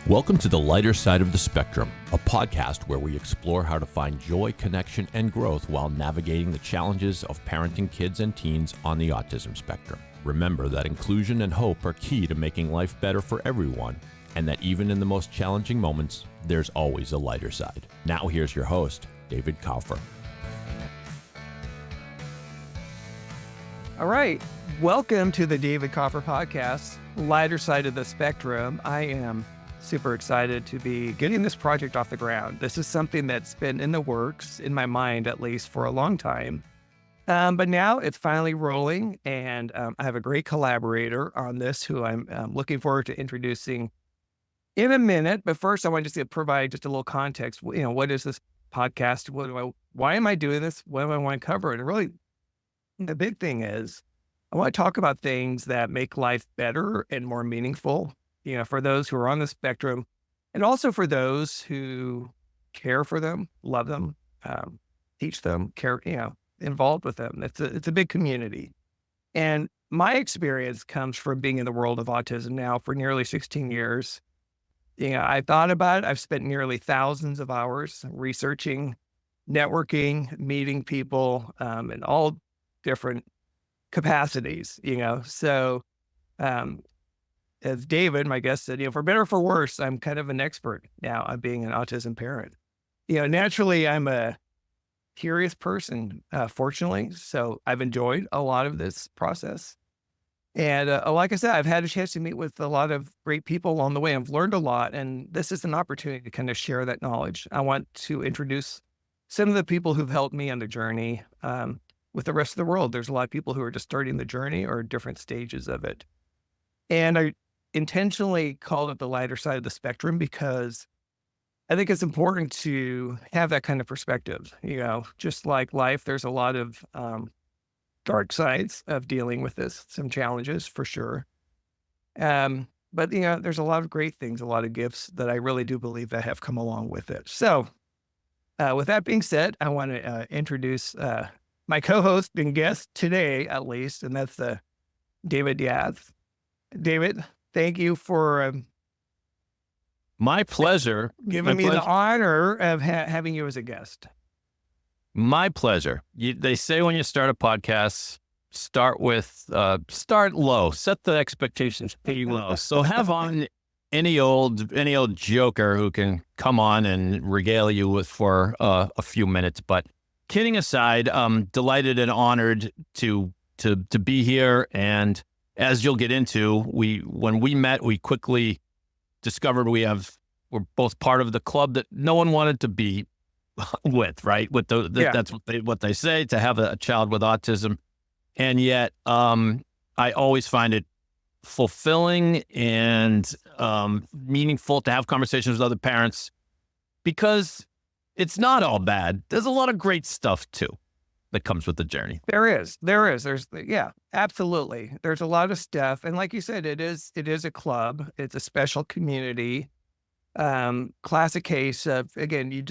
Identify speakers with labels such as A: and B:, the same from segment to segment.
A: Welcome to The Lighter Side of the Spectrum, a podcast where we explore how to find joy, connection, and growth while navigating the challenges of parenting kids and teens on the autism spectrum. Remember that inclusion and hope are key to making life better for everyone, and that even in the most challenging moments, there's always a lighter side. Now here's your host, David Kaufer.
B: All right. Welcome to the David Kaufer podcast, Lighter Side of the Spectrum. I am super excited to be getting this project off the ground. This is something that's been in the works, in my mind at least, for a long time. But now it's finally rolling, and I have a great collaborator on this who I'm looking forward to introducing in a minute. But first, I want just to provide just a little context. What is this podcast? Why am I doing this? What do I want to cover? And really, the big thing is I want to talk about things that make life better and more meaningful, for those who are on the spectrum, and also for those who care for them, love them, teach them, care, involved with them. It's a big community. And my experience comes from being in the world of autism now for nearly 16 years. I thought about it. I've spent nearly thousands of hours researching, networking, meeting people, in all different capacities, So, as David, my guest said, for better or for worse, I'm kind of an expert now on being an autism parent. Naturally, I'm a curious person, fortunately. So I've enjoyed a lot of this process. And like I said, I've had a chance to meet with a lot of great people along the way. I've learned a lot, and this is an opportunity to kind of share that knowledge. I want to introduce some of the people who've helped me on the journey with the rest of the world. There's a lot of people who are just starting the journey or different stages of it. And I intentionally called it the lighter side of the spectrum because I think it's important to have that kind of perspective. Just like life, there's a lot of dark sides of dealing with this, some challenges for sure. But there's a lot of great things, a lot of gifts that I really do believe that have come along with it. So with that being said, I want to introduce my co-host and guest today, at least, and that's David Diaz. David, thank you for
A: My pleasure.
B: giving me the honor of having you as a guest.
A: My pleasure. They say when you start a podcast, start low, set the expectations pretty low. So have on any old joker who can come on and regale you with for a few minutes. But kidding aside, I'm delighted and honored to be here. And as you'll get into, when we met, we quickly discovered we're both part of the club that no one wanted to be with, right? That's what they say, to have a child with autism. And yet, I always find it fulfilling and meaningful to have conversations with other parents because it's not all bad. There's a lot of great stuff too that comes with the journey.
B: There is. Yeah, absolutely. There's a lot of stuff. And like you said, it is a club. It's a special community. Classic case of, again, you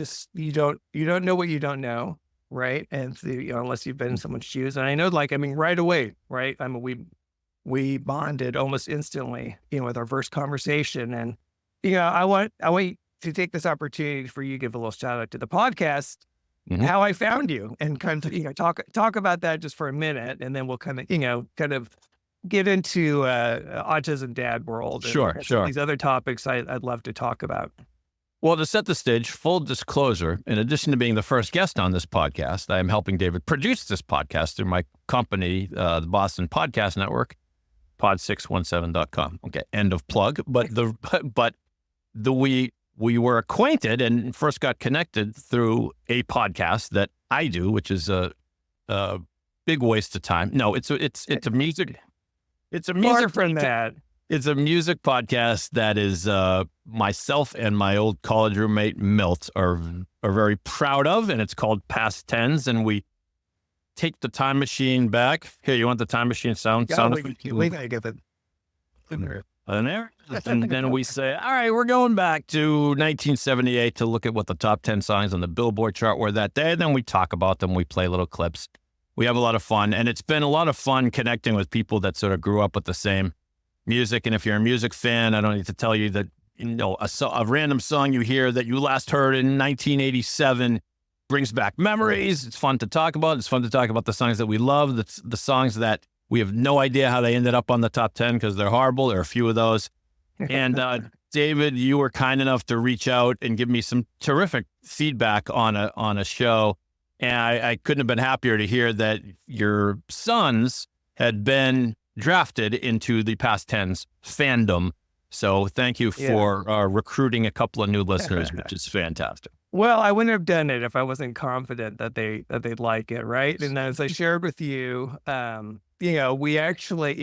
B: don't know what you don't know. Right. And unless you've been in someone's shoes. And I know, right away, right. We bonded almost instantly, with our first conversation. And, I want to take this opportunity for you to give a little shout out to the podcast, how I found you, and kind of, talk about that just for a minute. And then we'll kind of get into autism dad world.
A: Sure.
B: These other topics I'd love to talk about.
A: Well, to set the stage, full disclosure, in addition to being the first guest on this podcast, I am helping David produce this podcast through my company, the Boston Podcast Network, pod617.com. Okay, end of plug. But we were acquainted and first got connected through a podcast that I do, which is a big waste of time. No, it's a music. It's a music
B: from that.
A: It's a music podcast that is myself and my old college roommate Milt are very proud of, and it's called Past Tense. And we take the time machine back. Here, you want the time machine sound?
B: We gotta get it in there.
A: And then we say, all right, we're going back to 1978 to look at what the top 10 songs on the Billboard chart were that day. And then we talk about them. We play little clips. We have a lot of fun. And it's been a lot of fun connecting with people that sort of grew up with the same music. And if you're a music fan, I don't need to tell you that a random song you hear that you last heard in 1987 brings back memories. It's fun to talk about. It's fun to talk about the songs that we love, the songs that we have no idea how they ended up on the top 10 because they're horrible. There are a few of those. And David, you were kind enough to reach out and give me some terrific feedback on a show. And I couldn't have been happier to hear that your sons had been drafted into the Past Tense fandom. So thank you for recruiting a couple of new listeners, which is fantastic.
B: Well, I wouldn't have done it if I wasn't confident that they'd like it, right? And as I shared with you, we actually,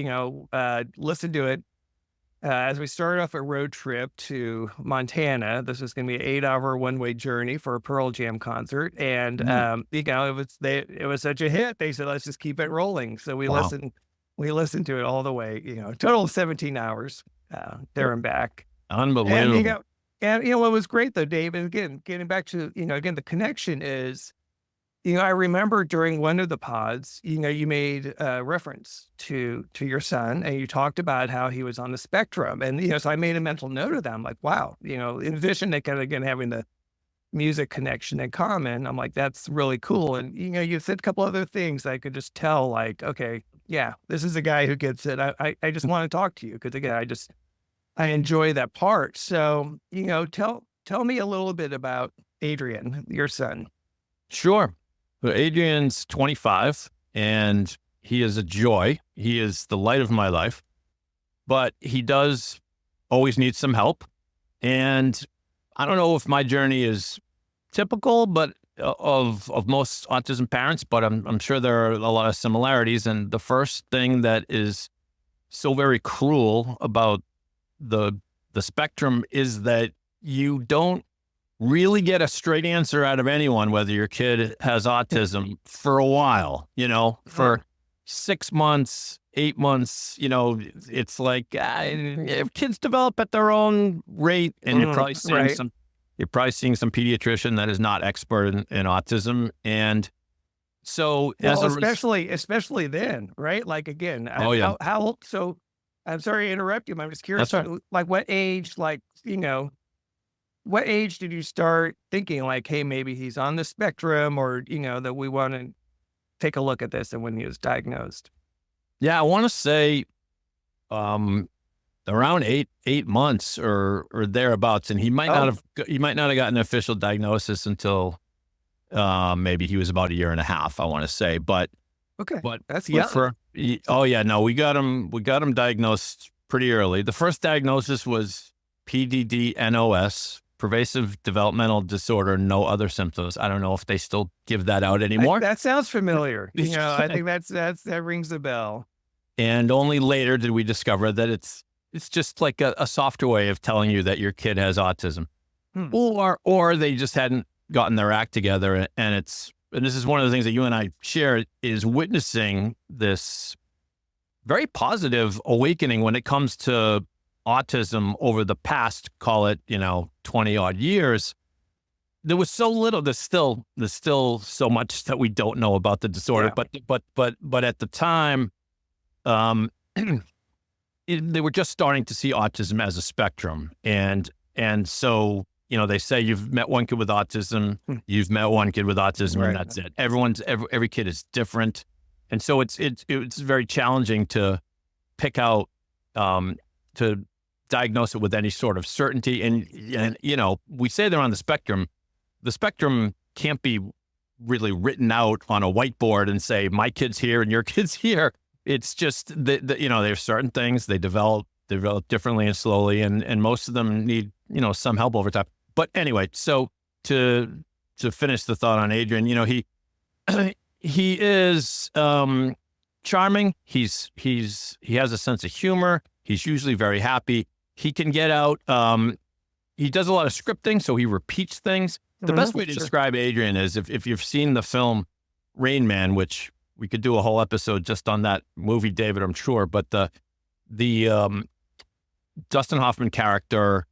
B: listened to it as we started off a road trip to Montana. This was going to be an 8-hour one-way journey for a Pearl Jam concert, and it was such a hit. They said, "Let's just keep it rolling." So we listened. We listened to it all the way. Total of 17 hours there and back.
A: Unbelievable.
B: And what was great though, Dave, and again, getting back to the connection is, I remember during one of the pods, you made a reference to your son, and you talked about how he was on the spectrum. And, so I made a mental note of that. I'm like, wow, in addition to kind of, again, having the music connection in common, I'm like, that's really cool. And, you said a couple other things I could just tell, like, okay, yeah, this is a guy who gets it. I just want to talk to you because, again, I enjoy that part. So, tell me a little bit about Adrian, your son.
A: Sure. So Adrian's 25 and he is a joy. He is the light of my life, but he does always need some help. And I don't know if my journey is typical, but of most autism parents, but I'm sure there are a lot of similarities. And the first thing that is so very cruel about the spectrum is that you don't really get a straight answer out of anyone, whether your kid has autism for a while, for 6 months, 8 months, it's like if kids develop at their own rate, and you're probably seeing some pediatrician that is not expert in autism. And so especially then, right? Like, again, how so I'm sorry to interrupt you, but I'm just curious, like what age, what age did you start thinking like, hey, maybe he's on the spectrum, or, that we want to take a look at this, and when he was diagnosed? Yeah, I want to say around 8 months or thereabouts. And he might not have gotten an official diagnosis until maybe he was about 1.5 years, I want to say. But
B: that's
A: we got him diagnosed pretty early. The first diagnosis was PDD-NOS, pervasive developmental disorder, no other symptoms. I don't know if they still give that out anymore.
B: That sounds familiar. I think that rings a bell.
A: And only later did we discover that it's just like a softer way of telling you that your kid has autism, or they just hadn't gotten their act together. And this is one of the things that you and I share, is witnessing this very positive awakening when it comes to autism over the past, call it, 20 odd years. There was so little. There's still so much that we don't know about the disorder. Yeah. But at the time, they were just starting to see autism as a spectrum, and so they say you've met one kid with autism, you've met one kid with autism, and that's it. Every kid is different, and so it's very challenging to pick out to diagnose it with any sort of certainty. And we say they're on the spectrum. The spectrum can't be really written out on a whiteboard and say my kid's here and your kid's here. It's just there's certain things they develop differently and slowly, and most of them need some help over time. But anyway, so to finish the thought on Adrian, he is charming. He has a sense of humor. He's usually very happy. He can get out. He does a lot of scripting, so he repeats things. The best way to describe Adrian is if you've seen the film Rain Man, which we could do a whole episode just on that movie, David, I'm sure. But the Dustin Hoffman character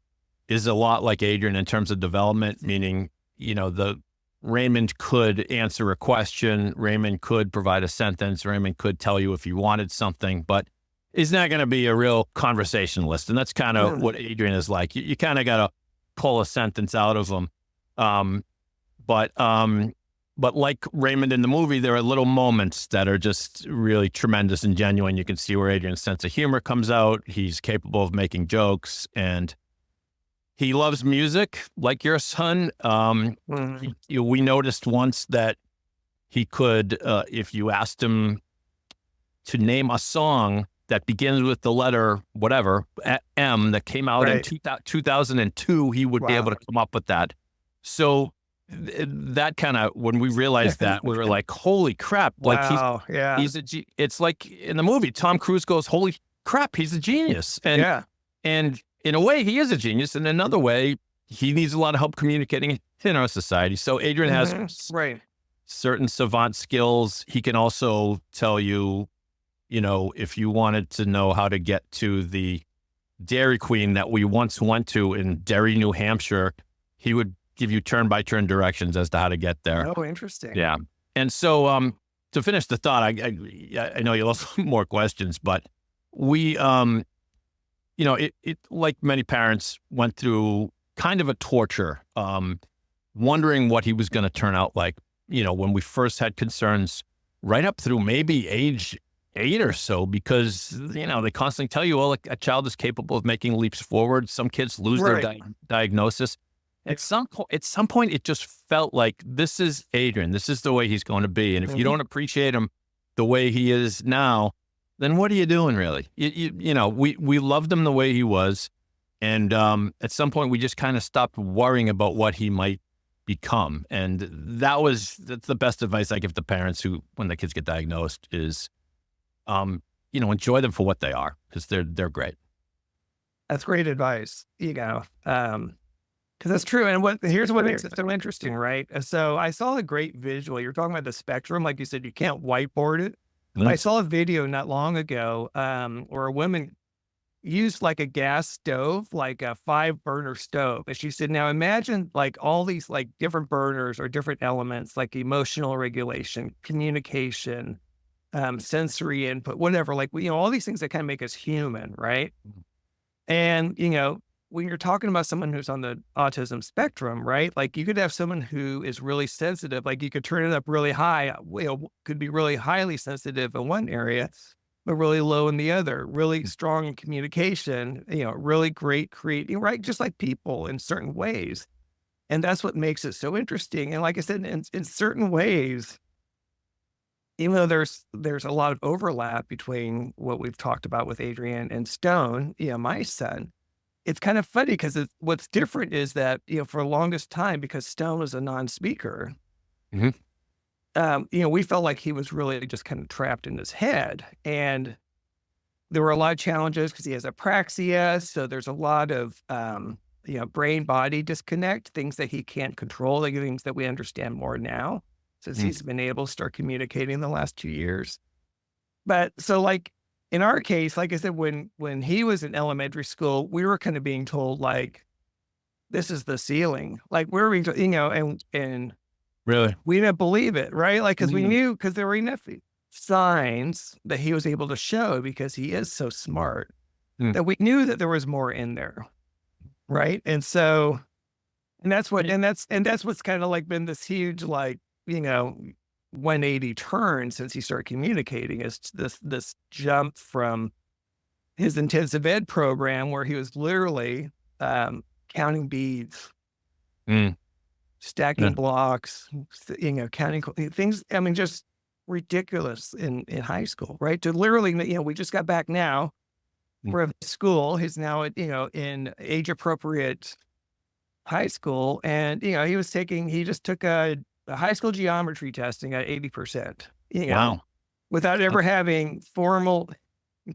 A: is a lot like Adrian in terms of development, meaning, the Raymond could answer a question, Raymond could provide a sentence, Raymond could tell you if you wanted something, but he's not going to be a real conversationalist. And that's kind of what Adrian is like. You kind of got to pull a sentence out of him. But like Raymond in the movie, there are little moments that are just really tremendous and genuine. You can see where Adrian's sense of humor comes out. He's capable of making jokes, and he loves music like your son. We noticed once that he could, if you asked him to name a song that begins with the letter whatever, M, that came out in 2002, he would be able to come up with that. So that kind of, when we realized that, we were like, holy crap. Like it's like in the movie, Tom Cruise goes, holy crap, he's a genius. And in a way, he is a genius. And in another way, he needs a lot of help communicating in our society. So Adrian has certain savant skills. He can also tell you, if you wanted to know how to get to the Dairy Queen that we once went to in Derry, New Hampshire, he would give you turn-by-turn directions as to how to get there.
B: Oh, interesting.
A: Yeah. And so to finish the thought, I know you'll have more questions, but we, it like many parents went through kind of a torture, wondering what he was going to turn out like, when we first had concerns right up through maybe age 8 or so, because, they constantly tell you, well, a child is capable of making leaps forward. Some kids lose their diagnosis. At some point, it just felt like this is Adrian. This is the way he's going to be. And if you don't appreciate him the way he is now, then what are you doing, really? We loved him the way he was. And at some point, we just kind of stopped worrying about what he might become. And that's the best advice I give to parents when the kids get diagnosed is, enjoy them for what they are, because they're great.
B: That's great advice. Because that's true. And here's what makes it so interesting, right? So I saw a great visual. You're talking about the spectrum. Like you said, you can't whiteboard it. I saw a video not long ago where a woman used like a gas stove, like a 5-burner stove. And she said, now imagine like all these like different burners or different elements, like emotional regulation, communication, sensory input, whatever, like, all these things that kind of make us human, right? And, when you're talking about someone who's on the autism spectrum, right? Like you could have someone who is really sensitive, like you could turn it up really high, could be really highly sensitive in one area, but really low in the other, really strong in communication, really great creating, right? Just like people in certain ways. And that's what makes it so interesting. And like I said, in certain ways, even though there's a lot of overlap between what we've talked about with Adrian and Stone, my son, it's kind of funny because what's different is that, for the longest time, because Stone was a non-speaker, we felt like he was really just kind of trapped in his head. And there were a lot of challenges because he has apraxia. So there's a lot of, brain-body disconnect, things that he can't control, like things that we understand more now, since he's been able to start communicating the last 2 years. But so like, in our case, like I said, when he was in elementary school, we were kind of being told like, this is the ceiling. Like we're being told, and
A: really,
B: we didn't believe it, right? Like, cause we knew, cause there were enough signs that he was able to show because he is so smart that we knew that there was more in there. Right. And so, and that's what's kind of like been this huge, like, 180 turn since he started communicating, is this jump from his intensive ed program where he was literally counting beads, stacking blocks, counting things. I mean, just ridiculous in high school, right? To literally, we just got back now from school. He's now in age appropriate high school, and he just took a high school geometry testing at 80%,
A: wow,
B: without ever having formal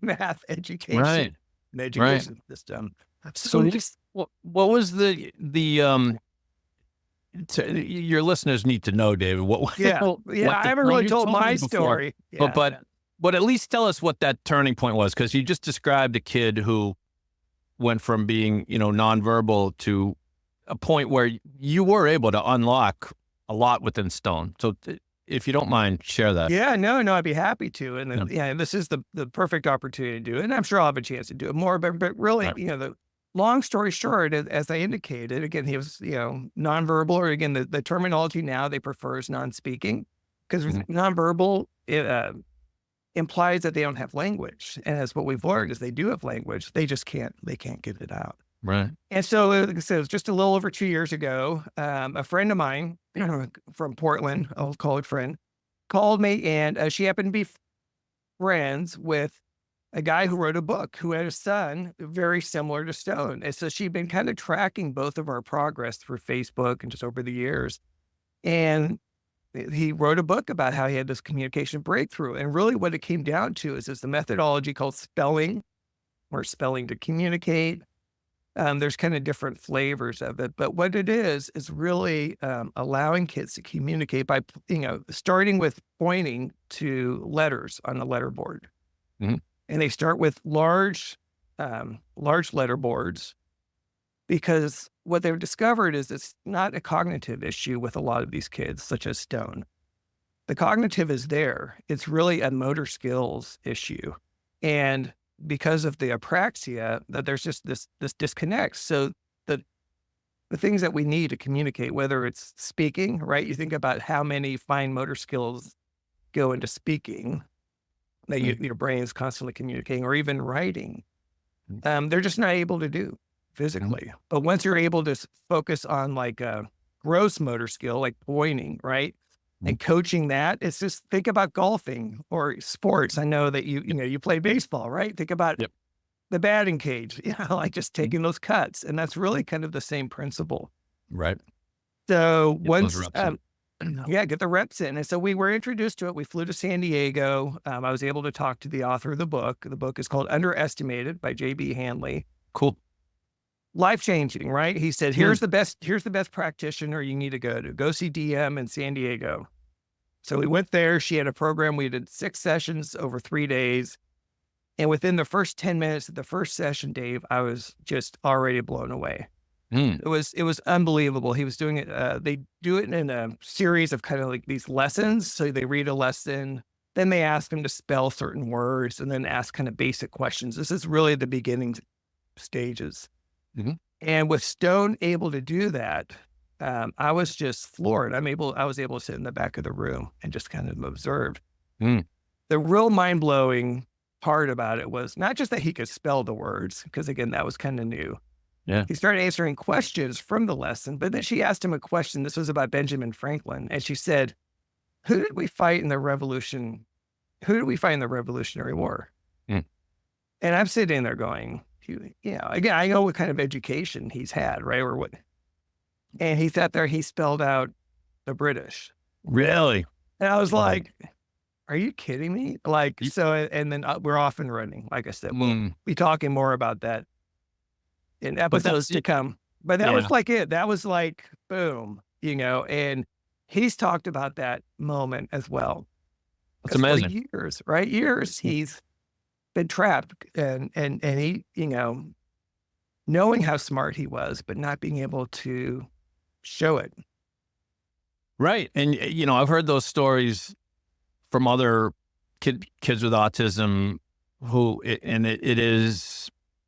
B: math education, in the education system.
A: So what was your listeners need to know, David?
B: I haven't really told my story.
A: But at least tell us what that turning point was, because you just described a kid who went from being, nonverbal to a point where you were able to unlock a lot within Stone. So if you don't mind, share that.
B: Yeah, no, I'd be happy to. And then,
A: Yeah.
B: this is the perfect opportunity to do it. And I'm sure I'll have a chance to do it more, but really,
A: Right.
B: the long story short, as I indicated, again, he was, nonverbal, or again, the terminology now they prefer is non-speaking, because
A: Mhm.
B: nonverbal, implies that they don't have language. And as what we've learned is they do have language. They can't get it out.
A: Right.
B: And so, like I said, it was just a little over 2 years ago. A friend of mine from Portland, old college friend, called me, and she happened to be friends with a guy who wrote a book who had a son very similar to Stone. And so she'd been kind of tracking both of our progress through Facebook and just over the years. And he wrote a book about how he had this communication breakthrough. And really what it came down to is the methodology called spelling, or spelling to communicate. There's kind of different flavors of it, but what it is really allowing kids to communicate by, starting with pointing to letters on the letterboard.
A: Mhm.
B: And they start with large letter boards, because what they've discovered is it's not a cognitive issue with a lot of these kids, such as Stone. The cognitive is there. It's really a motor skills issue. And because of the apraxia, that there's just this disconnect. So the things that we need to communicate, whether it's speaking, right? You think about how many fine motor skills go into speaking that your brain is constantly communicating, or even writing. They're just not able to do physically. But once you're able to focus on like a gross motor skill, like pointing, right? And coaching that, it's just, think about golfing or sports. I know that you play baseball, right? Think about
A: Yep.
B: the batting cage, like just taking those cuts. And that's really kind of the same principle.
A: Right.
B: So
A: Get those
B: once,
A: reps in.
B: get the reps in. And so we were introduced to it. We flew to San Diego. I was able to talk to the author of the book. The book is called Underestimated by J.B. Handley.
A: Cool.
B: Life-changing, right? He said, here's the best practitioner you need to go see DM in San Diego. So we went there. She had a program. We did 6 sessions over 3 days. And within the first 10 minutes of the first session, Dave, I was just already blown away. It was unbelievable. He was doing it. They do it in a series of kind of like these lessons. So they read a lesson, then they ask them to spell certain words, and then ask kind of basic questions. This is really the beginning stages. And with Stone able to do that, I was just floored. I was able to sit in the back of the room and just kind of observe. The real mind-blowing part about it was not just that he could spell the words, because again, that was kind of new.
A: Yeah.
B: He started answering questions from the lesson, but then she asked him a question. This was about Benjamin Franklin. And she said, who did we fight in the Revolution? Who did we fight in the Revolutionary War? And I'm sitting there going, again, I know what kind of education he's had, right? Or what. And he sat there, he spelled out the British.
A: Really?
B: And I was like, are you kidding me? Like, so, and then we're off and running. Like I said, we'll be talking more about that in episodes to come. But that was like it. That was like, boom, and he's talked about that moment as well.
A: It's amazing.
B: For years, right? Years, he's been trapped and he, knowing how smart he was, but not being able to show it.
A: Right. And, I've heard those stories from other kids with autism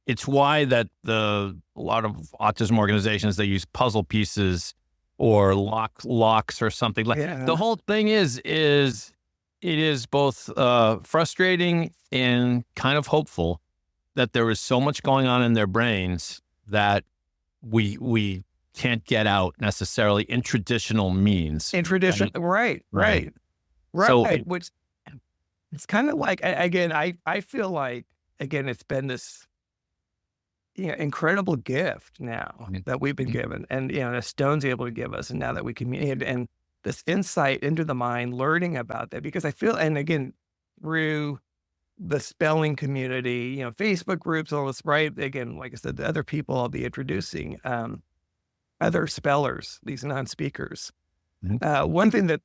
A: it's why that a lot of autism organizations, they use puzzle pieces or locks or something like the whole thing is it is both frustrating and kind of hopeful that there is so much going on in their brains that we can't get out necessarily in traditional means.
B: Right.
A: So,
B: which it's kind of like, again, I feel like, again, it's been this incredible gift now that we've been given, and that Stone's able to give us, and now that we communicate, and this insight into the mind, learning about that, because I feel, and again, through the spelling community, Facebook groups, all this, right? Again, like I said, the other people I'll be introducing, other spellers, these non-speakers. One thing that,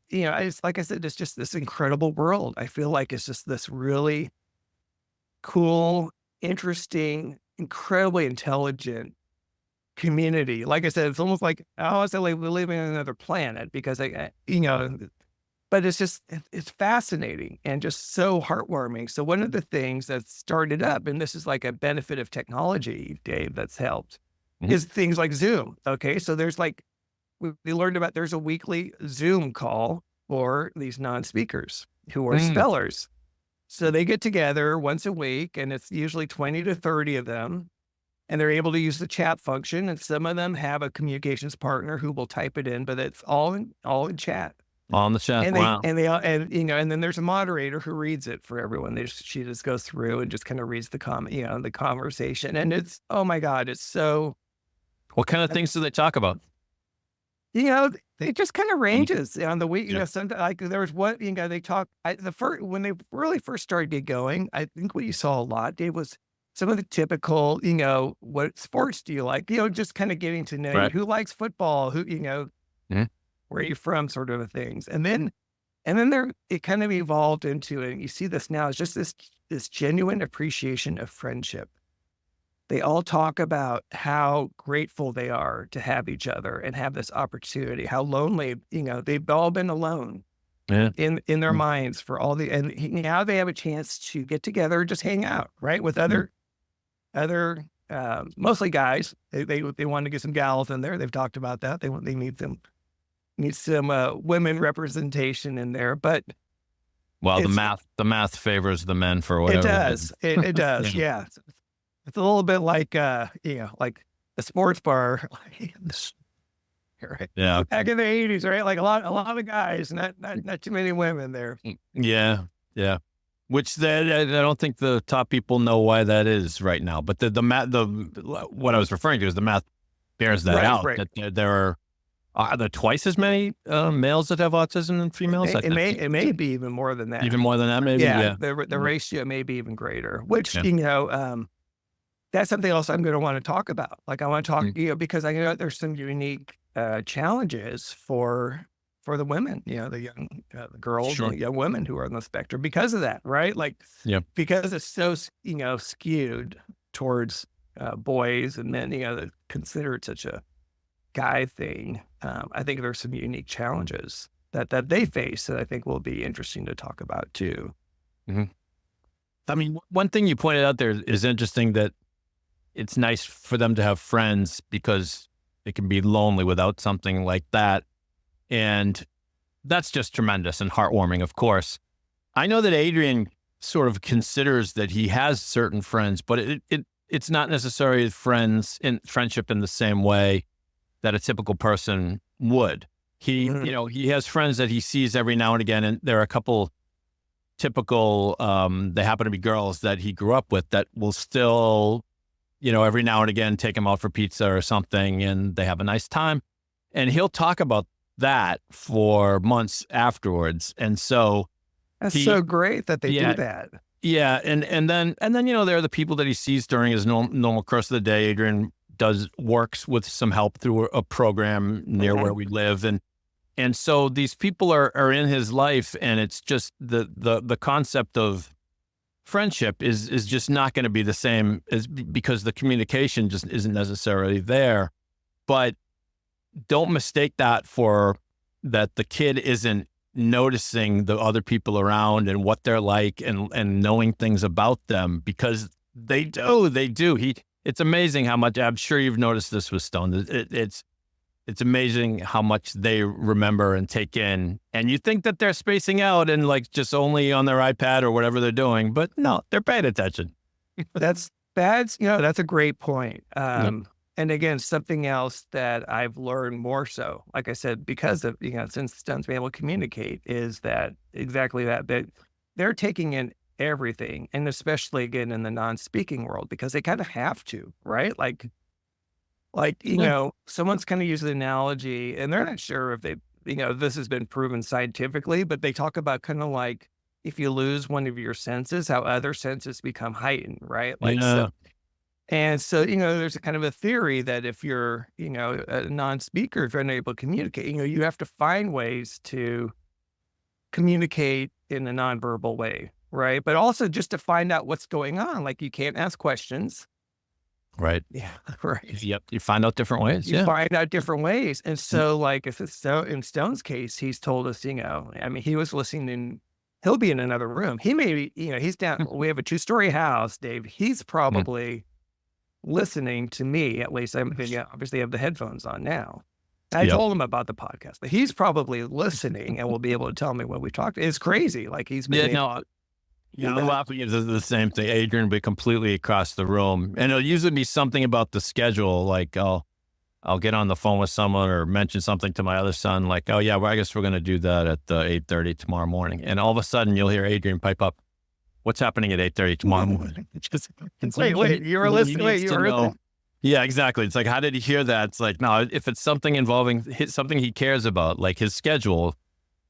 B: like I said, it's just this incredible world. I feel like it's just this really cool, interesting, incredibly intelligent community. Like I said, it's almost like, we live in another planet, because but it's fascinating and just so heartwarming. So one of the things that started up, and this is like a benefit of technology, Dave, that's helped,
A: Mhm.
B: is things like Zoom. Okay. So there's like, we learned about, there's a weekly Zoom call for these non-speakers who are
A: Mm.
B: spellers. So they get together once a week, and it's usually 20 to 30 of them, and they're able to use the chat function. And some of them have a communications partner who will type it in, but it's all in chat.
A: On the chat.
B: And
A: Wow.
B: and then there's a moderator who reads it for everyone. She just goes through and just kind of reads the conversation. And it's, oh my God, it's so,
A: What kind of things do they talk about?
B: you know, it just kind of
A: Mhm.
B: ranges on the week.
A: Yeah.
B: Sometimes like there was what, they talk, the first, when they really first started get going, I think what you saw a lot, Dave, was some of the typical, what sports do you like? Just kind of getting to know you.
A: Right.
B: Who likes football?
A: Mhm.
B: Where are you from? Sort of things. And then it kind of evolved into, and you see this now, it's just this genuine appreciation of friendship. They all talk about how grateful they are to have each other and have this opportunity, how lonely, they've all been alone
A: Yeah.
B: in their
A: Mm.
B: minds and now they have a chance to get together and just hang out, right? With
A: Mm.
B: other, mostly guys. They want to get some gals in there. They've talked about that. They need some women representation in there, but
A: Well,
B: it's,
A: the math favors the men for
B: it
A: whatever reason.
B: does. It does.
A: Yeah.
B: Yeah. It's a little bit like, like a sports bar, right?
A: Yeah.
B: Back in the 80s, right? Like a lot of guys, not too many women there.
A: Yeah. Yeah. Which I don't think the top people know why that is right now. But the math, what I was referring to is the math bears that
B: Right,
A: out.
B: right.
A: That are there twice as many males that have autism than females? I think
B: It may be even more than that.
A: even more than that, maybe.
B: Yeah,
A: Yeah.
B: the ratio may be even greater, which,
A: Yeah.
B: that's something else I'm going to want to talk about. Like I want to talk,
A: Mm.
B: because I know there's some unique challenges for the women, the girls and
A: Sure.
B: the young women who are on the spectrum because of that, right? Like,
A: Yeah.
B: because it's so, skewed towards boys and men, that consider it such a guy thing. I think there's some unique challenges that they face that I think will be interesting to talk about too.
A: Mhm. I mean, one thing you pointed out there is interesting, that it's nice for them to have friends because it can be lonely without something like that. And that's just tremendous and heartwarming, of course. I know that Adrian sort of considers that he has certain friends, but it's not necessarily friendship in the same way that a typical person would. He,
B: Mhm.
A: he has friends that he sees every now and again, and there are a couple typical, they happen to be girls that he grew up with that will still, every now and again take him out for pizza or something, and they have a nice time. And he'll talk about that for months afterwards. And so
B: That's
A: he,
B: so great that they do
A: yeah,
B: that.
A: yeah. And then, there are the people that he sees during his normal course of the day. Adrian works with some help through a program near where we live. And so these people are in his life, and it's just the concept of friendship is just not going to be the same because the communication just isn't necessarily there. But don't mistake that for that the kid isn't noticing the other people around and what they're like, and knowing things about them, because they do. It's amazing how much, I'm sure you've noticed this with Stone. It's amazing how much they remember and take in. And you think that they're spacing out and like just only on their iPad or whatever they're doing, but no, they're paying attention.
B: That's a great point.
A: Yep.
B: And again, something else that I've learned more so, like I said, because of, since Stone's been able to communicate, is that exactly that they're taking in everything, and especially again in the non-speaking world, because they kind of have to, right?
A: Yeah.
B: Someone's kind of used the analogy, and they're not sure if this has been proven scientifically, but they talk about kind of like if you lose one of your senses, how other senses become heightened, right? Like,
A: Yeah.
B: so, there's a kind of a theory that if you're, a non-speaker, if you're unable to communicate, you have to find ways to communicate in a nonverbal way, right? But also just to find out what's going on. Like, you can't ask questions.
A: Right.
B: Yeah, right.
A: Yep. You find out different ways.
B: You
A: Yeah.
B: find out different ways. And so, like, if it's so in Stone's case, he's told us, I mean, he was listening. He'll be in another room. He may be, he's down. We have a 2-story house, Dave. He's probably listening to me, at least. Obviously, I have the headphones on now. I
A: Yep.
B: told him about the podcast, but he's probably listening and will be able to tell me what we talked. It's crazy. Like he's been
A: I'm laughing at the same thing. Adrian will be completely across the room, and it'll usually be something about the schedule. Like I'll get on the phone with someone or mention something to my other son, like, oh yeah, well, I guess we're going to do that at 8:30 tomorrow morning. And all of a sudden you'll hear Adrian pipe up, what's happening at 8:30 tomorrow morning?
B: wait, you were listening. Wait, you were listening.
A: Yeah, exactly. It's like, how did he hear that? It's like, no, if it's something involving something he cares about, like his schedule,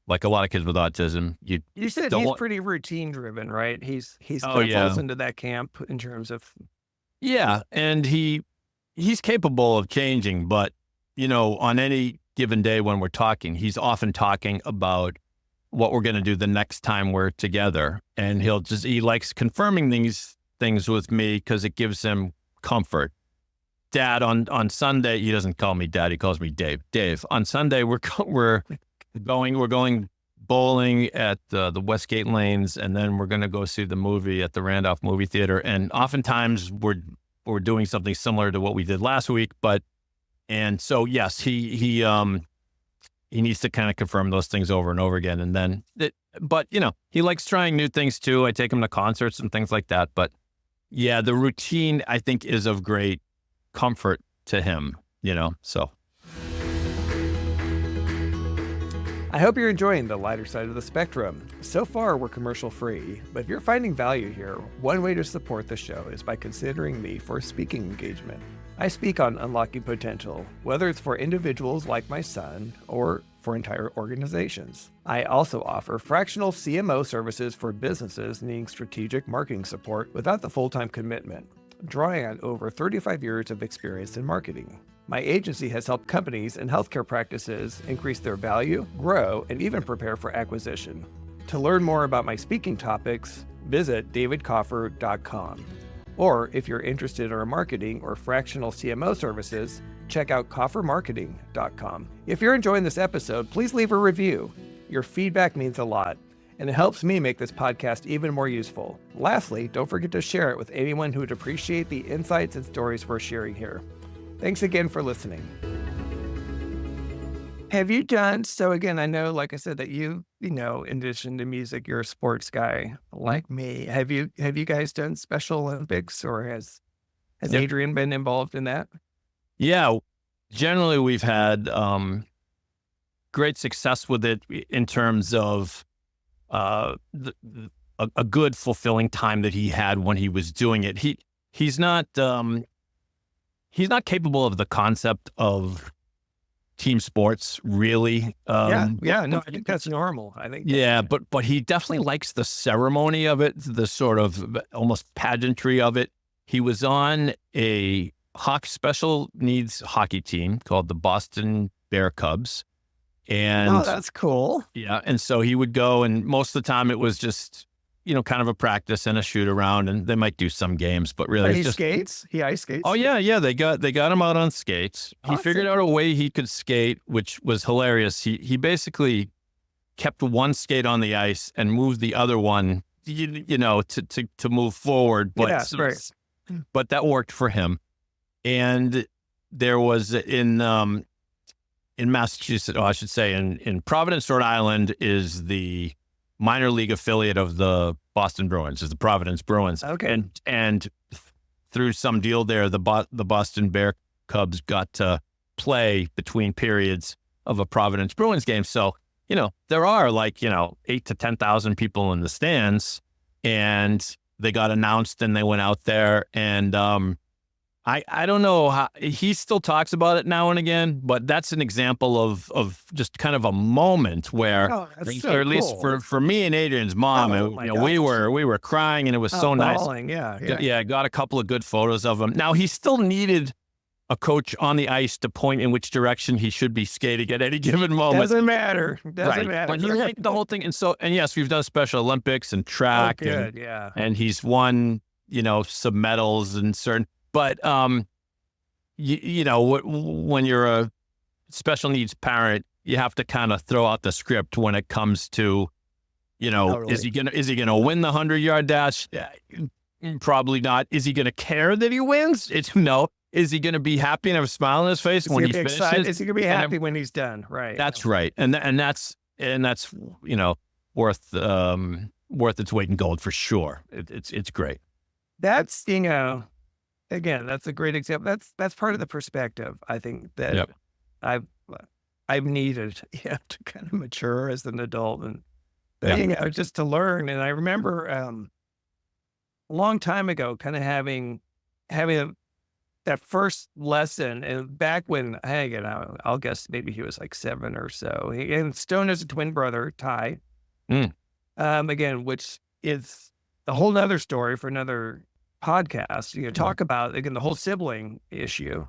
A: like a lot of kids with autism,
B: you said he's pretty routine driven, right? He's kind of falls into that camp in terms of.
A: Yeah. And he's capable of changing, but on any given day when we're talking, he's often talking about what we're going to do the next time we're together. And he likes confirming these things with me because it gives him comfort. Dad, on Sunday, he doesn't call me Dad, he calls me Dave. Dave, on Sunday, we're going bowling at the Westgate Lanes, and then we're going to go see the movie at the Randolph Movie Theater. And oftentimes we're doing something similar to what we did last week, and so yes, he needs to kind of confirm those things over and over again. And then, but he likes trying new things too. I take him to concerts and things like that. But yeah, the routine I think is of great comfort to him, so.
B: I hope you're enjoying the lighter side of the spectrum. So far, we're commercial free, but if you're finding value here, one way to support the show is by considering me for a speaking engagement. I speak on unlocking potential, whether it's for individuals like my son or for entire organizations. I also offer fractional CMO services for businesses needing strategic marketing support without the full-time commitment, drawing on over 35 years of experience in marketing. My agency has helped companies and healthcare practices increase their value, grow, and even prepare for acquisition. To learn more about my speaking topics, visit davidkaufer.com. Or if you're interested in our marketing or fractional CMO services, check out kaufermarketing.com. If you're enjoying this episode, please leave a review. Your feedback means a lot, and it helps me make this podcast even more useful. Lastly, don't forget to share it with anyone who would appreciate the insights and stories we're sharing here. Thanks again for listening. Have you done, so again, I know, like I said, that in addition to music, you're a sports guy like me. Have you guys done Special Olympics, or has Adrian been involved in that?
A: Yeah, generally we've had great success with it in terms of a good fulfilling time that he had when he was doing it. He's not capable of the concept of team sports, really.
B: No, I think that's normal. I think.
A: Yeah, but he definitely likes the ceremony of it, the sort of almost pageantry of it. He was on a special needs hockey team called the Boston Bear Cubs. And
B: that's cool.
A: Yeah. And so he would go, and most of the time it was just, kind of a practice and a shoot around, and they might do some games, but really
B: he skates? He ice skates?
A: Oh yeah. They got him out on skates. He figured out a way he could skate, which was hilarious. He basically kept one skate on the ice and moved the other one, to move forward. But
B: right.
A: But that worked for him. And there was in Massachusetts, I should say, in Providence, Rhode Island, is the minor league affiliate of the Boston Bruins, is the Providence Bruins.
B: Okay.
A: And through some deal there, the Boston Bear Cubs got to play between periods of a Providence Bruins game. So, there are 8 to 10,000 people in the stands, and they got announced and they went out there, and I don't know how he still talks about it now and again, but that's an example of just kind of a moment where, or at least for me and Adrian's mom, we were crying, and it was so nice. Yeah. Got a couple of good photos of him. Now he still needed a coach on the ice to point in which direction he should be skating at any given moment.
B: Doesn't matter.
A: But he liked the whole thing, and yes, we've done Special Olympics and track,
B: and
A: he's won some medals and certain. But when you're a special needs parent, you have to kind of throw out the script when it comes to,
B: Totally.
A: is he gonna win the 100-yard dash? Probably not. Is he gonna care that he wins? No. Is he gonna be happy and have a smile on his face when he finishes?
B: Is he gonna be happy when he's done? Right.
A: That's right, and that's worth its weight in gold for sure. It's great.
B: That's again, that's a great example. That's part of the perspective I think that
A: Yep.
B: I've needed to kind of mature as an adult and
A: Yeah.
B: just to learn. And I remember a long time ago, kind of having that first lesson, and back when I'll guess maybe he was like 7 or so. And Stone has a twin brother, Ty.
A: Mm.
B: Again, which is a whole nother story for another podcast. Talk about again the whole sibling issue.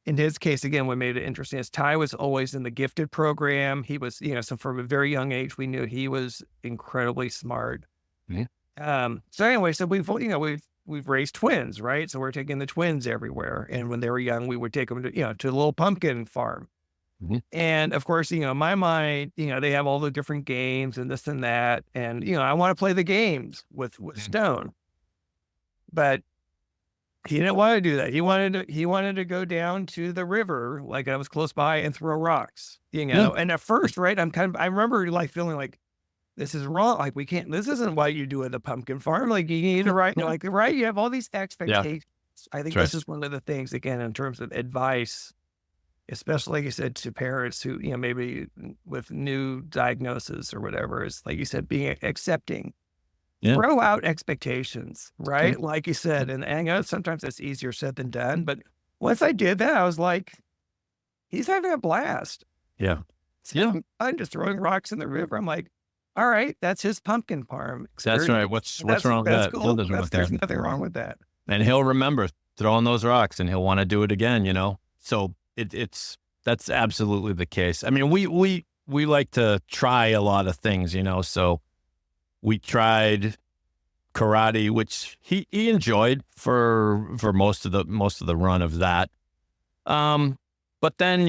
B: In his case, again, what made it interesting is Ty was always in the gifted program. He was, so from a very young age, we knew he was incredibly smart.
A: Yeah.
B: So anyway, so we've raised twins, right? So we're taking the twins everywhere. And when they were young, we would take them to the little pumpkin farm.
A: Mhm.
B: And of course, in my mind, they have all the different games and this and that. And, I want to play the games with Stone. But he didn't want to do that. He wanted to go down to the river, like I was close by, and throw rocks,
A: Yeah.
B: And at first, right, I remember like feeling like, this is wrong. Like this isn't what you do at the pumpkin farm. Like you need to right, right. You have all these expectations. I think
A: That's
B: this is one of the things, again, in terms of advice, especially like you said, to parents who, maybe with new diagnosis or whatever, is like you said, being accepting.
A: Yeah.
B: Throw out expectations, right? Like you said, and I know sometimes that's easier said than done, but once I did that, I was like, he's having a blast.
A: Yeah.
B: So I'm just throwing rocks in the river. I'm like, all right, that's his pumpkin farm.
A: That's right. What's wrong with that?
B: Cool. There's nothing wrong with that.
A: And he'll remember throwing those rocks, and he'll want to do it again. So that's absolutely the case. I mean, we like to try a lot of things. So we tried karate, which he enjoyed for most of the run of that. But then,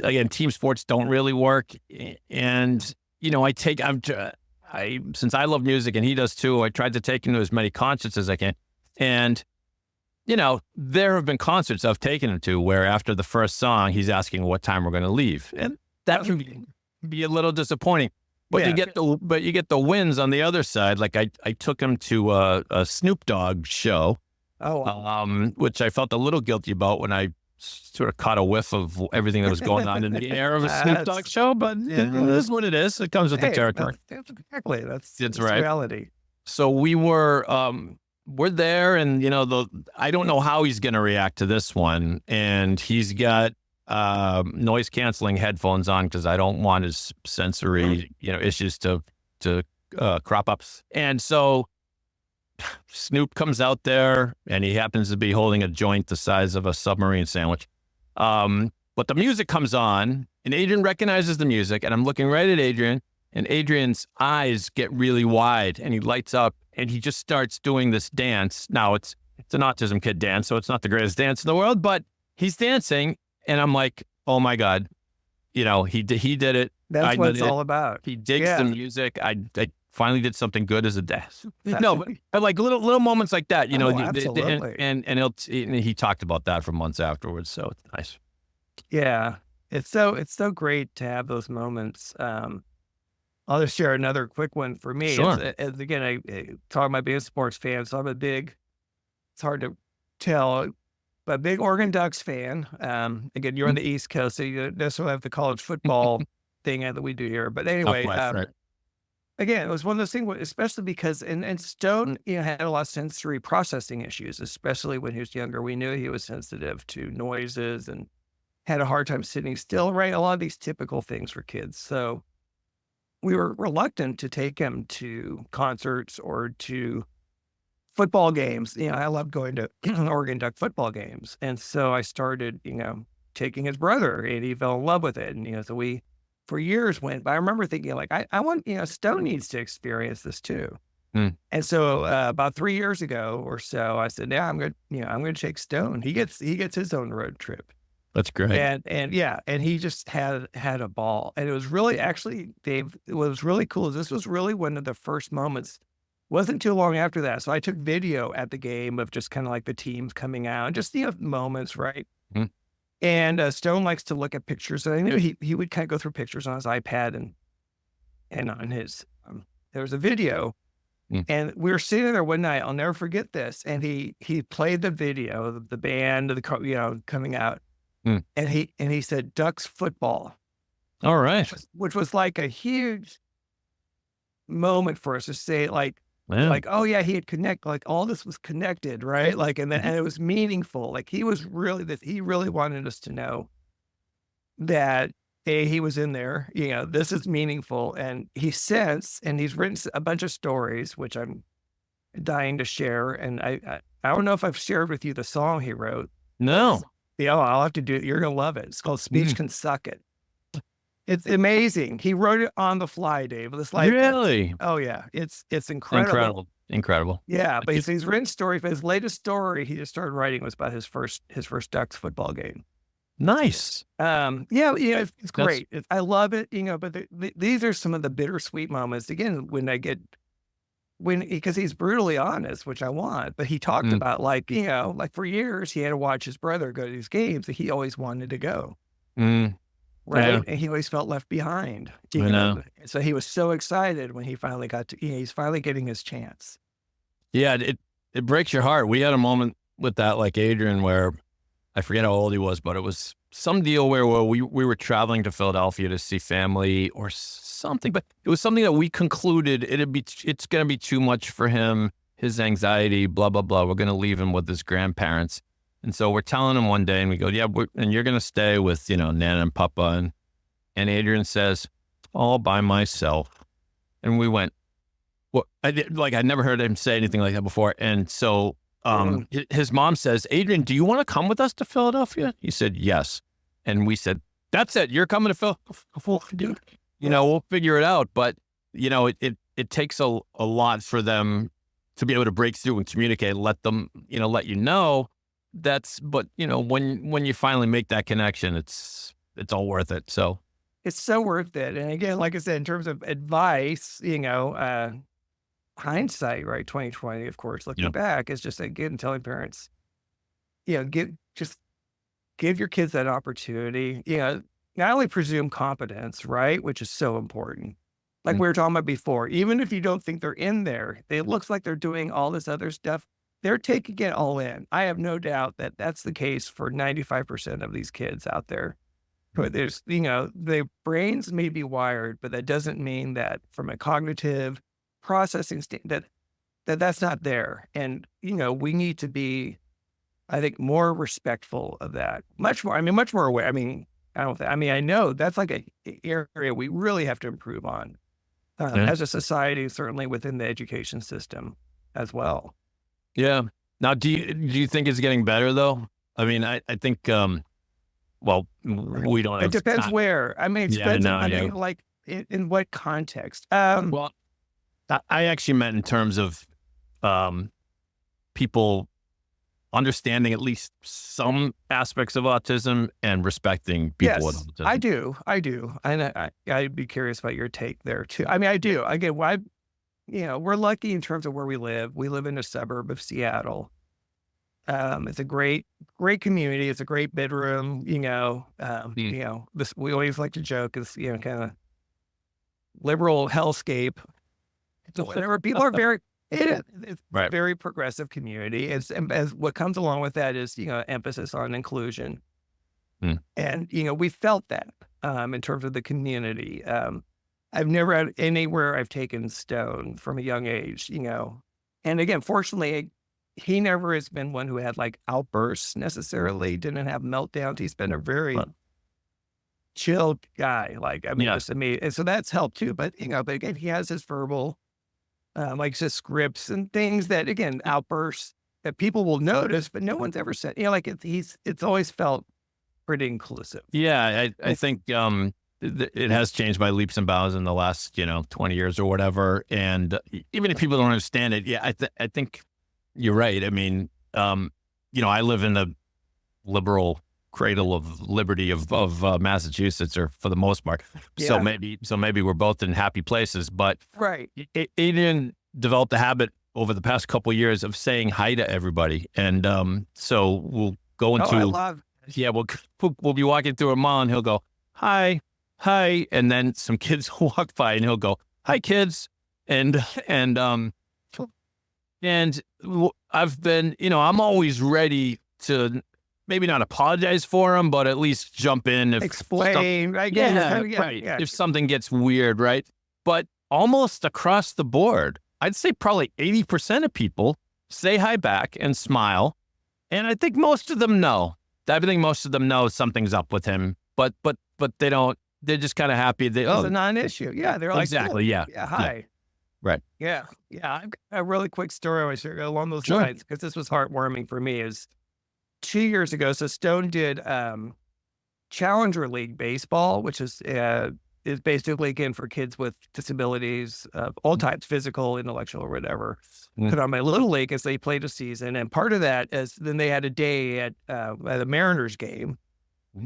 A: again, team sports don't really work. And, since I love music and he does too, I tried to take him to as many concerts as I can. And, there have been concerts I've taken him to where after the first song, he's asking what time we're going to leave. And that can be a little disappointing. But you get the wins on the other side. Like I took him to a Snoop Dogg show.
B: Oh, wow.
A: Which I felt a little guilty about when I sort of caught a whiff of everything that was going on in the air of a Snoop Dogg show. But it is what it is. It comes with the territory.
B: Exactly. That's
A: right.
B: Reality.
A: So we're there, and I don't know how he's going to react to this one, and he's got noise canceling headphones on because I don't want his sensory issues to crop up. And so Snoop comes out there, and he happens to be holding a joint the size of a submarine sandwich. But the music comes on, and Adrian recognizes the music, and I'm looking right at Adrian, and Adrian's eyes get really wide, and he lights up, and he just starts doing this dance. Now it's an autism kid dance, so it's not the greatest dance in the world, but he's dancing. And I'm like, oh my God, he did it.
B: That's what it's all about.
A: He digs the music. I finally did something good as a dad. No, but like little moments like that,
B: absolutely.
A: And he talked about that for months afterwards. So it's nice.
B: Yeah. It's so great to have those moments. I'll just share another quick one for me.
A: Sure.
B: Again, I talk about being a sports fan, so it's hard to tell, but big Oregon Ducks fan. Again, you're on the East Coast, so you don't necessarily have the college football thing that we do here. But anyway,
A: Right.
B: Again, it was one of those things, especially because, and Stone, had a lot of sensory processing issues, especially when he was younger. We knew he was sensitive to noises and had a hard time sitting still, right? A lot of these typical things for kids. So we were reluctant to take him to concerts or to football games. I loved going to Oregon Duck football games. And so I started, taking his brother, and he fell in love with it. And, so we, for years went, but I remember thinking like, I want, Stone needs to experience this too.
A: Mm.
B: And so about 3 years ago or so, I said, "Yeah, I'm going to take Stone. He gets his own road trip."
A: That's great.
B: And yeah, and he just had a ball. And it was really actually, Dave, what was really cool is this was really one of the first moments. Wasn't too long after that. So I took video at the game of just kind of like the teams coming out and just, moments, right?
A: Mm.
B: And Stone likes to look at pictures. And I knew he would kind of go through pictures on his iPad and on his, there was a video.
A: Mm.
B: And we were sitting there one night. I'll never forget this. And he played the video, the band, coming out.
A: Mm.
B: And he said, "Ducks football,"
A: All right.
B: which was like a huge moment for us to say,
A: Yeah.
B: like, oh yeah, he had like all this was connected, right? Like, and it was meaningful. Like he really wanted us to know that he was in there, this is meaningful. And he's written a bunch of stories, which I'm dying to share. And I don't know if I've shared with you the song he wrote.
A: No.
B: Yeah, I'll have to do it. You're going to love it. It's called Speech Can Suck It. It's amazing. He wrote it on the fly, Dave. It's like,
A: Really?
B: oh yeah, it's incredible.
A: Incredible.
B: Yeah, but he's written stories. But his latest story he just started writing was about his first Ducks football game.
A: Nice.
B: Yeah, it's great. I love it. But these are some of the bittersweet moments. Again, because he's brutally honest, which I want. But he talked about like for years he had to watch his brother go to these games that he always wanted to go.
A: Mm.
B: Right.
A: Yeah.
B: And he always felt left behind.
A: I know.
B: So he was so excited when he finally he's finally getting his chance.
A: Yeah, it breaks your heart. We had a moment with that, like Adrian, where I forget how old he was, but it was some deal where we were traveling to Philadelphia to see family or something, but it was something that we concluded it's going to be too much for him, his anxiety, blah, blah, blah. We're going to leave him with his grandparents. And so we're telling him one day and we go, yeah, and you're going to stay with, Nana and Papa. And Adrian says, all by myself. And we went, well, I'd never heard him say anything like that before. And so his mom says, Adrian, do you want to come with us to Philadelphia? He said, yes. And we said, that's it. You're coming to Philadelphia. We'll figure it out. But, it takes a lot for them to be able to break through and communicate, let them, let you know. But when you finally make that connection, it's all worth it. So
B: it's so worth it. And again, like I said, in terms of advice, hindsight, right? 2020, of course, looking back is just again, telling parents, give your kids that opportunity, not only presume competence, right? Which is so important. Like we were talking about before, even if you don't think they're in there, it looks like they're doing all this other stuff. They're taking it all in. I have no doubt that that's the case for 95% of these kids out there. But there's, their brains may be wired, but that doesn't mean that from a cognitive processing that's not there. And, we need to be, I think, more respectful of that. Much more aware. I know that's like an area we really have to improve on as a society, certainly within the education system as well.
A: Yeah. Now, do you think it's getting better though? I think, well, we don't have.
B: It depends where. It depends like in what context.
A: Well, I actually meant in terms of people understanding at least some aspects of autism and respecting people with autism.
B: I do. And I'd be curious about your take there too. I do. Again, we're lucky in terms of where we live. We live in a suburb of Seattle. It's a great community. It's a great bedroom, we always like to joke is, kind of liberal hellscape. So whatever, people are it's
A: right.
B: Very progressive community. And as what comes along with that is, emphasis on inclusion. And, we felt that, in terms of the community. I've never had anywhere I've taken Stone from a young age, and again, fortunately, he never has been one who had like outbursts necessarily, didn't have meltdowns. He's been a very chill guy. Just amazing. And so that's helped too. But, but again, he has his verbal, his scripts and things that, again, outbursts that people will notice, but no one's ever said, it's always felt pretty inclusive.
A: Yeah. I think, it has changed by leaps and bounds in the last, 20 years or whatever. And even if people don't understand it, yeah, I think you're right. I mean, I live in the liberal cradle of liberty of Massachusetts, or for the most part.
B: Yeah.
A: So maybe we're both in happy places, but
B: Right.
A: Adrian developed a habit over the past couple of years of saying hi to everybody. And so we'll go into,
B: I love it.
A: yeah, we'll be walking through a mall and he'll go, hi. And then some kids will walk by and he'll go, hi kids. And I've been, I'm always ready to maybe not apologize for him, but at least jump in if
B: Explain. Right?
A: right. If something gets weird, right? But almost across the board, I'd say probably 80% of people say hi back and smile. And I think most of them know. I think most of them know something's up with him, but they don't. They're just kind of happy. It's
B: a non-issue. Yeah, they're like,
A: exactly.
B: cool.
A: Yeah.
B: Hi.
A: Yeah. Right.
B: Yeah. I've got a really quick story I want to share along those
A: Sure.
B: lines, because this was heartwarming for me. Is 2 years ago, so Stone did Challenger League baseball, which is basically, again, for kids with disabilities of all types, physical, intellectual, or whatever. Put on my little league as they played a season, and part of that is then they had a day at a Mariners game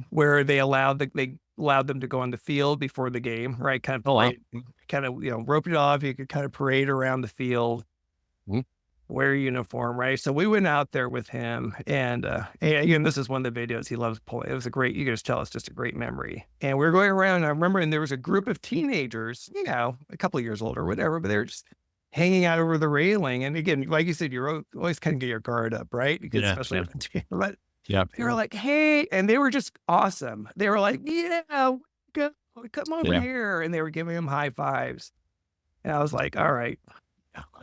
B: where they allowed them to go on the field before the game, right? Kind of rope it off. You could kind of parade around the field, wear a uniform, right? So we went out there with him, and again, this is one of the videos he loves pulling. It was you can just tell it's just a great memory. And we were going around, and I remember, and there was a group of teenagers, a couple of years old or whatever, but they were just hanging out over the railing. And again, like you said, you're always kind of get your guard up, right? Because especially on the team, but they were like, hey, and they were just awesome. They were like, come over here. And they were giving him high fives. And I was like, all right.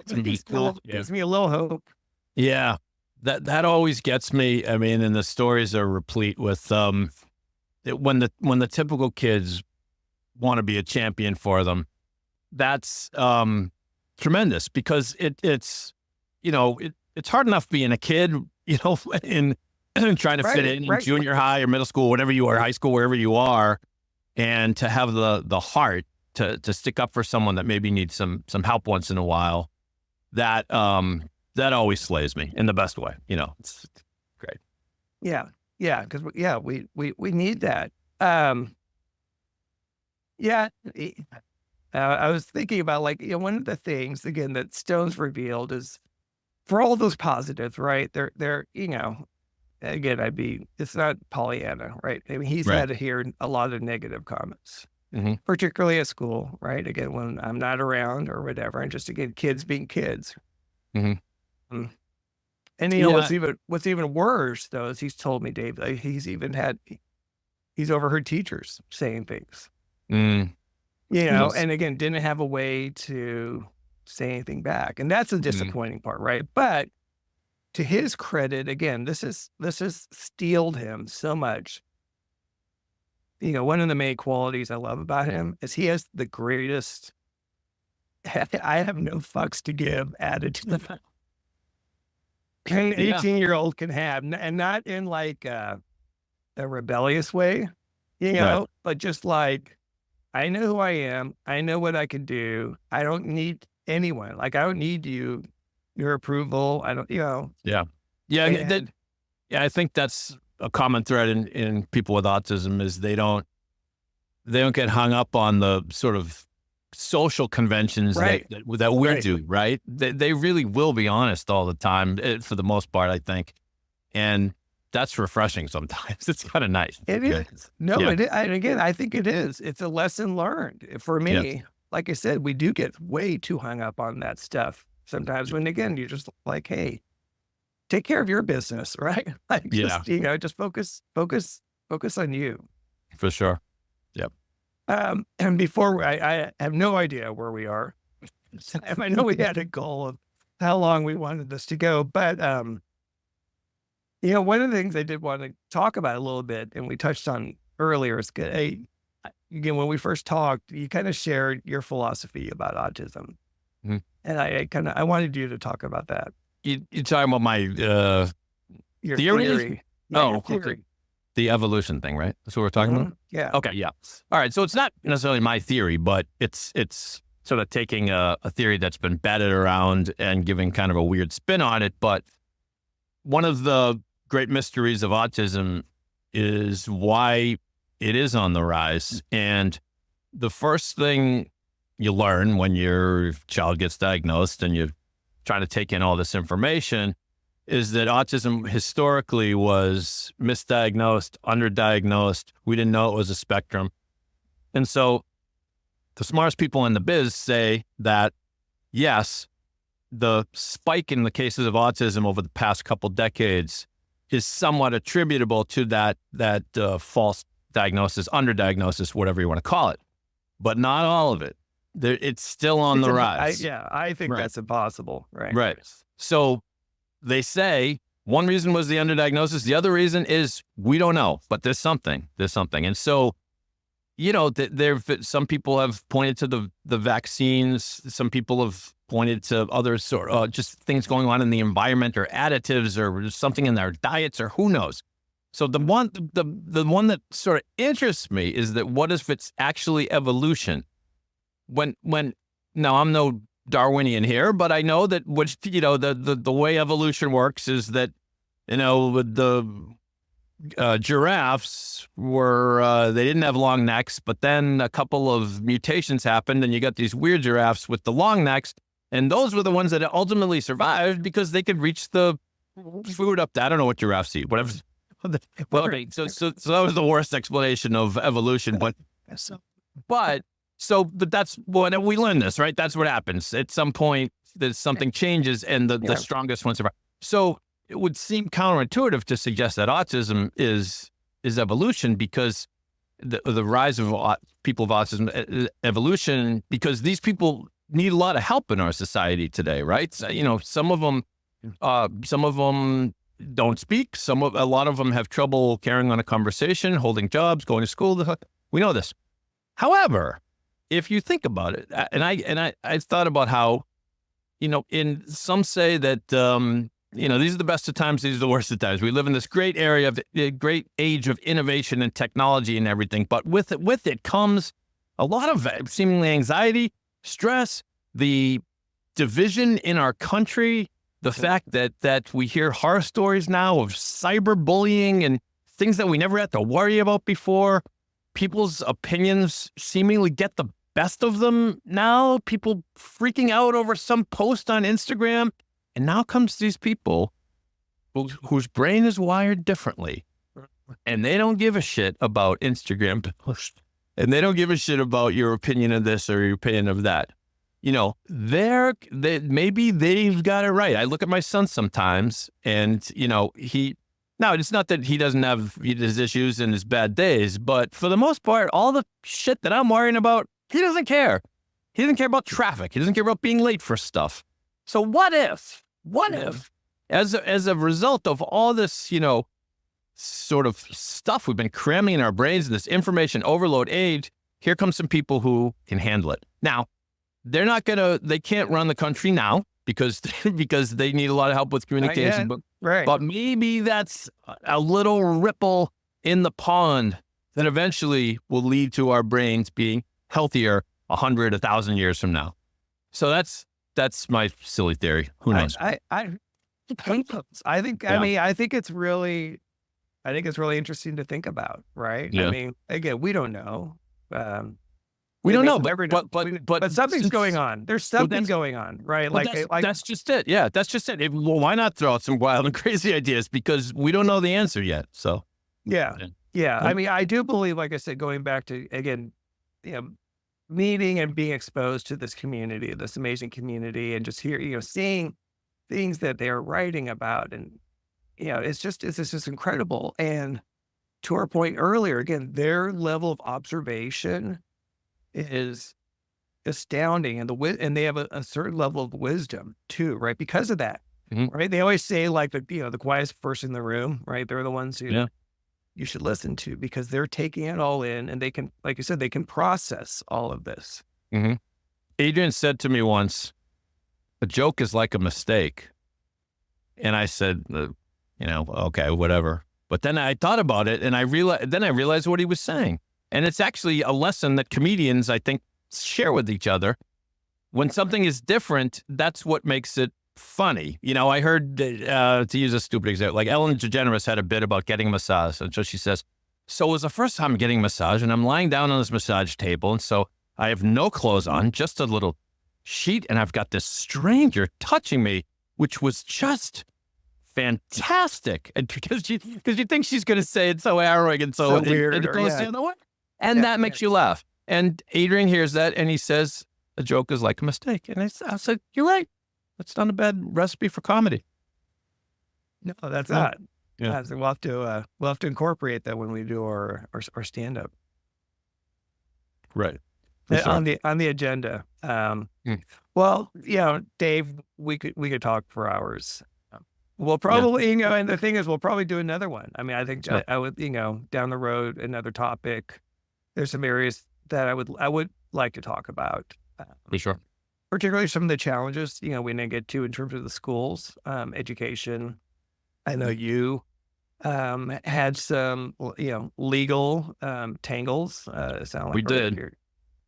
B: Gives me a little hope.
A: Yeah. That always gets me. I mean, and the stories are replete with when the typical kids want to be a champion for them, that's tremendous, because it's hard enough being a kid, in trying to fit in junior high or middle school, whatever you are, high school, wherever you are, and to have the heart to stick up for someone that maybe needs some help once in a while, that always slays me in the best way. It's great.
B: Yeah, because we need that. I was thinking about one of the things again that Stone's revealed is, for all those positives, right? They're again, it's not Pollyanna, right? I mean, he's had to hear a lot of negative comments. Particularly at school, right? Again, when I'm not around or whatever, and just again, kids being kids. And what's even worse though is he's told me, Dave, he's overheard teachers saying things, and again, didn't have a way to say anything back, and that's the disappointing part, right? But to his credit, again, this has steeled him so much. One of the main qualities I love about him is he has the greatest I have no fucks to give attitude an 18-year-old can have, and not in like a rebellious way, but just like, I know who I am. I know what I can do. I don't need anyone. I don't need your approval. I don't,
A: Yeah. I think that's a common thread in people with autism, is they don't get hung up on the sort of social conventions that we do, right? They really will be honest all the time, for the most part, I think. And that's refreshing sometimes. It's kind of nice.
B: It is. No, it is. And again, I think it is. It's a lesson learned for me.
A: Yeah.
B: Like I said, we do get way too hung up on that stuff sometimes, when again, you're just like, hey, take care of your business, right? Just focus on you.
A: For sure. Yep.
B: And before I have no idea where we are. I know we had a goal of how long we wanted this to go, but one of the things I did want to talk about a little bit, and we touched on earlier, is again, when we first talked, you kind of shared your philosophy about autism, and I wanted you to talk about that.
A: You're talking about my
B: Your
A: theory?
B: theory. Yeah,
A: Oh,
B: your theory.
A: The evolution thing, right? That's what we're talking about?
B: Yeah.
A: Okay, yeah. All right, so it's not necessarily my theory, but it's sort of taking a theory that's been batted around and giving kind of a weird spin on it. But one of the great mysteries of autism is why it is on the rise. And the first thing you learn when your child gets diagnosed and you're trying to take in all this information is that autism historically was misdiagnosed, underdiagnosed. We didn't know it was a spectrum. And so the smartest people in the biz say that, yes, the spike in the cases of autism over the past couple decades is somewhat attributable to that false diagnosis, underdiagnosis, whatever you want to call it, but not all of it. It's still on the rise.
B: I think that's impossible. Right.
A: Right. So they say one reason was the underdiagnosis. The other reason is we don't know, but there's something. And so, some people have pointed to the vaccines. Some people have pointed to other just things going on in the environment or additives or something in their diets or who knows. So the one that sort of interests me is that what if it's actually evolution? Now I'm no Darwinian here, but I know that the way evolution works is that, the giraffes were, they didn't have long necks, but then a couple of mutations happened and you got these weird giraffes with the long necks. And those were the ones that ultimately survived because they could reach the food up there. I don't know what giraffes eat, whatever. Well, okay. So that was the worst explanation of evolution, but that's when we learn this, right? That's what happens. At some point, there's something changes and the strongest ones survive. So it would seem counterintuitive to suggest that autism is evolution because the rise of people with autism, evolution, because these people need a lot of help in our society today, right? So, some of them don't speak. A lot of them have trouble carrying on a conversation, holding jobs, going to school. We know this. However, if you think about it, and I thought about how, some say that, these are the best of times, these are the worst of times. We live in this great great age of innovation and technology and everything. But with it comes a lot of seemingly anxiety, stress, the division in our country, the fact that we hear horror stories now of cyberbullying and things that we never had to worry about before. People's opinions seemingly get the best of them now. People freaking out over some post on Instagram. And now comes these people whose brain is wired differently. And they don't give a shit about Instagram posts. And they don't give a shit about your opinion of this or your opinion of that. Maybe they've got it right. I look at my son sometimes and, it's not that he doesn't have his issues and his bad days, but for the most part, all the shit that I'm worrying about, he doesn't care. He doesn't care about traffic. He doesn't care about being late for stuff. So what if, as a result of all this, sort of stuff we've been cramming in our brains, this information overload age, here comes some people who can handle it. Now, they can't run the country now because they need a lot of help with communication. But maybe that's a little ripple in the pond that eventually will lead to our brains being healthier 100, 1,000 years from now. So that's my silly theory. Who knows?
B: I think it's really interesting to think about, right?
A: Yeah.
B: I mean, again, we don't know.
A: We don't know, but
B: something's going on. There's something going on, right?
A: That's just it. Yeah, that's just it. Well, why not throw out some wild and crazy ideas? Because we don't know the answer yet. So
B: yeah. I mean, I do believe, like I said, going back to again, meeting and being exposed to this community, this amazing community, and just seeing things that they're writing about, and it's just incredible. And to our point earlier, again, their level of observation is astounding, and they have a certain level of wisdom too, right? Because of that, right? They always say the quietest person in the room, right? They're the ones who you should listen to because they're taking it all in, and they can, like you said, they can process all of this.
A: Mm-hmm. Adrian said to me once, "A joke is like a mistake," and I said, "Okay, whatever." But then I thought about it, and I realized what he was saying. And it's actually a lesson that comedians, I think, share with each other. When something is different, that's what makes it funny. I heard, to use a stupid example, like Ellen DeGeneres had a bit about getting a massage. And so she says, so it was the first time getting a massage, and I'm lying down on this massage table. And so I have no clothes on, just a little sheet. And I've got this stranger touching me, which was just fantastic. And because you think she's going to say it's so harrowing and so weird. And it goes the other way. And that makes you laugh. And Adrian hears that, and he says, a joke is like a mistake. And I said, you're right. That's not a bad recipe for comedy.
B: No, that's not.
A: Yeah.
B: So we'll have to incorporate that when we do our stand up.
A: Right.
B: On the agenda. Well, Dave, we could talk for hours. We'll probably, and the thing is, we'll probably do another one. I mean, I think I would, down the road, another topic. There's some areas that I would like to talk about.
A: For sure.
B: Particularly some of the challenges, we didn't get to in terms of the schools, education. I know you had some, legal tangles. Sound like
A: we did.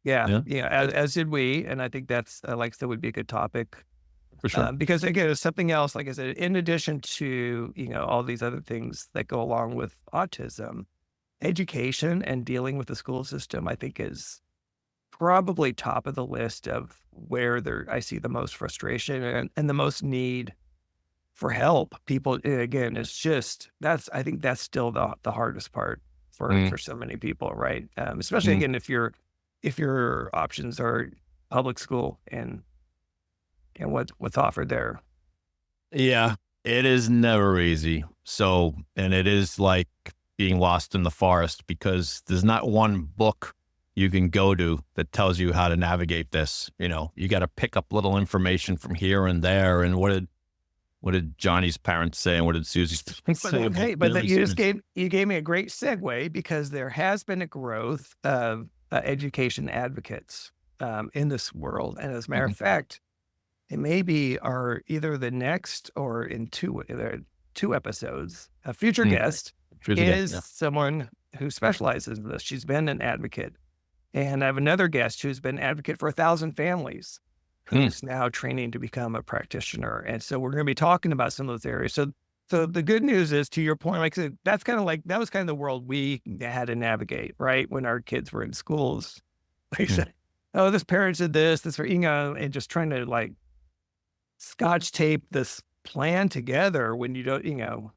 B: Yeah. As did we. And I think that's, like I said, would be a good topic.
A: For sure.
B: Because again, it's something else, like I said, in addition to, all these other things that go along with autism, education and dealing with the school system, I think is probably top of the list of where I see the most frustration and the most need for help. People, again, I think that's still the hardest part for so many people, right? Especially again, if your options are public school and what's offered there.
A: Yeah, it is never easy. So, and it is like being lost in the forest, because there's not one book you can go to that tells you how to navigate this. You got to pick up little information from here and there. And what did Johnny's parents say? And what did Susie's parents say?
B: Hey, but you gave me a great segue, because there has been a growth of education advocates in this world. And as a matter of fact, it maybe are either the next or in two episodes. A future guest is someone who specializes in this. She's been an advocate. And I have another guest who's been an advocate for 1,000 families, who's now training to become a practitioner. And so we're going to be talking about some of those areas. So the good news is, to your point, like I said, that was kind of the world we had to navigate, right? When our kids were in schools, like said, oh, this parent did this, and just trying to like scotch tape this plan together when you don't,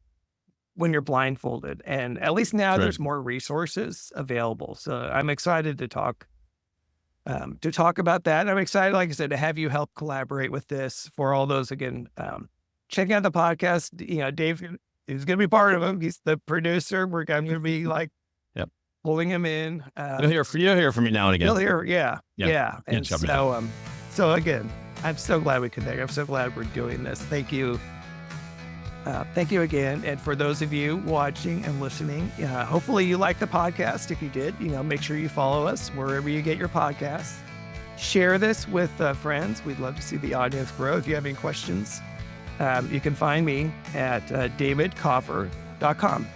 B: when you're blindfolded. And at least now there's more resources available. So I'm excited to talk about that. I'm excited, like I said, to have you help collaborate with this. For all those, again, checking out the podcast, Dave is going to be part of them. He's the producer. I'm going to be like pulling him in.
A: You'll hear from me now and again.
B: You'll hear, yeah. And so again, I'm so glad we connected. I'm so glad we're doing this. Thank you. Thank you again. And for those of you watching and listening, hopefully you like the podcast. If you did, make sure you follow us wherever you get your podcasts. Share this with friends. We'd love to see the audience grow. If you have any questions, you can find me at davidkaufer.com.